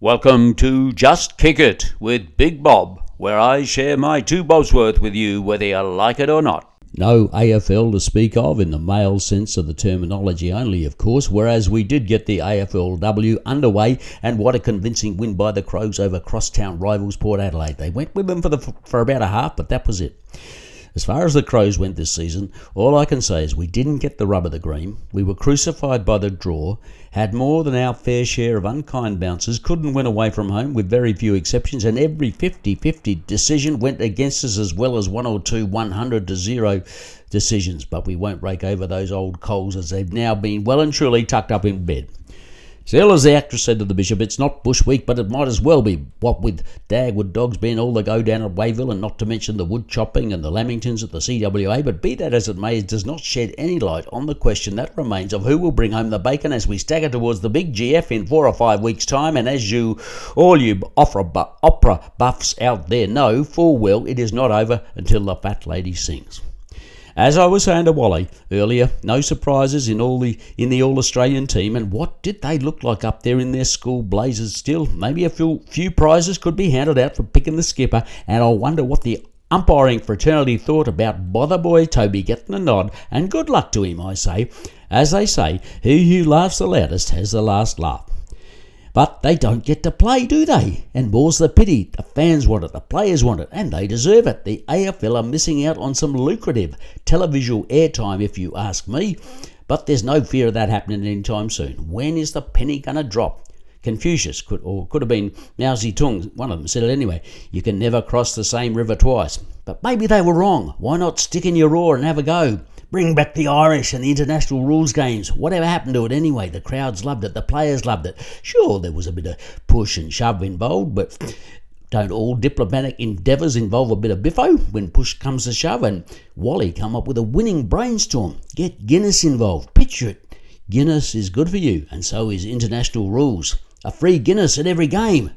Welcome to Just Kick It with Big Bob, where I share my 2 bobs worth with you whether you like it or not. No AFL to speak of in the male sense of the terminology only, of course, whereas we did get the AFLW underway, and what a convincing win by the Crows over crosstown rivals Port Adelaide. They went with them for about a half, but that was it. As far as the Crows went this season, all I can say is we didn't get the rub of the green. We were crucified by the draw, had more than our fair share of unkind bounces, couldn't win away from home with very few exceptions, and every 50-50 decision went against us, as well as 1 or 2 100-0 decisions. But we won't rake over those old coals, as they've now been well and truly tucked up in bed. Still, as the actress said to the Bishop, it's not bush week, but it might as well be. What with Dagwood dogs being all the go down at Wayville, and not to mention the wood chopping and the Lamingtons at the CWA, but be that as it may, it does not shed any light on the question that remains of who will bring home the bacon as we stagger towards the big GF in 4 or 5 weeks' time. And as all you opera buffs out there know full well, it is not over until the fat lady sings. As I was saying to Wally earlier, no surprises in the All-Australian team, and what did they look like up there in their school blazers still? Maybe a few prizes could be handed out for picking the skipper, and I wonder what the umpiring fraternity thought about bother boy Toby getting a nod, and good luck to him, I say. As they say, he who laughs the loudest has the last laugh. But they don't get to play, do they? And more's the pity. The fans want it, the players want it, and they deserve it. The AFL are missing out on some lucrative televisual airtime, if you ask me. But there's no fear of that happening anytime soon. When is the penny going to drop? Confucius could have been Mao Zedong, one of them said it anyway. You can never cross the same river twice. But maybe they were wrong. Why not stick in your oar and have a go? Bring back the Irish and the international rules games. Whatever happened to it anyway? The crowds loved it. The players loved it. Sure, there was a bit of push and shove involved, but don't all diplomatic endeavours involve a bit of biffo when push comes to shove? And Wally come up with a winning brainstorm. Get Guinness involved. Picture it. Guinness is good for you, and so is international rules. A free Guinness at every game.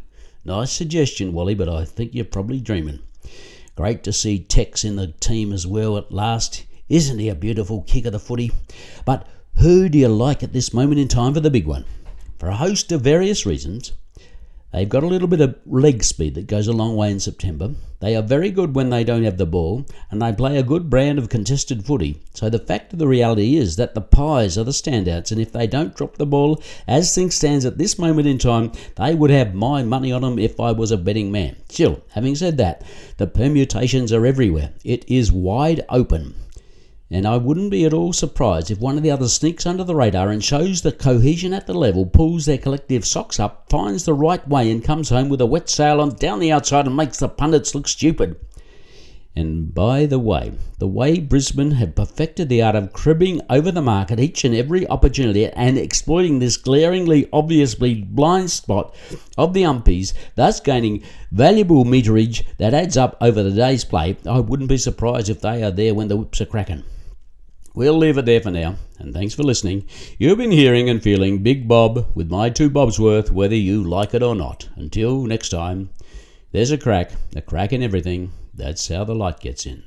Nice suggestion, Wally, but I think you're probably dreaming. Great to see Tex in the team as well at last. Isn't he a beautiful kick of the footy? But who do you like at this moment in time for the big one? For a host of various reasons, they've got a little bit of leg speed that goes a long way in September. They are very good when they don't have the ball, and they play a good brand of contested footy. So the fact of the reality is that the Pies are the standouts, and if they don't drop the ball, as things stands at this moment in time, they would have my money on them if I was a betting man. Still, having said that, the permutations are everywhere. It is wide open. And I wouldn't be at all surprised if one of the others sneaks under the radar and shows the cohesion at the level, pulls their collective socks up, finds the right way and comes home with a wet sail on down the outside and makes the pundits look stupid. And by the way Brisbane have perfected the art of cribbing over the mark at each and every opportunity and exploiting this glaringly, obviously blind spot of the umpies, thus gaining valuable meterage that adds up over the day's play, I wouldn't be surprised if they are there when the whips are cracking. We'll leave it there for now, and thanks for listening. You've been hearing and feeling Big Bob with my 2 bobs worth, whether you like it or not. Until next time, there's a crack in everything. That's how the light gets in.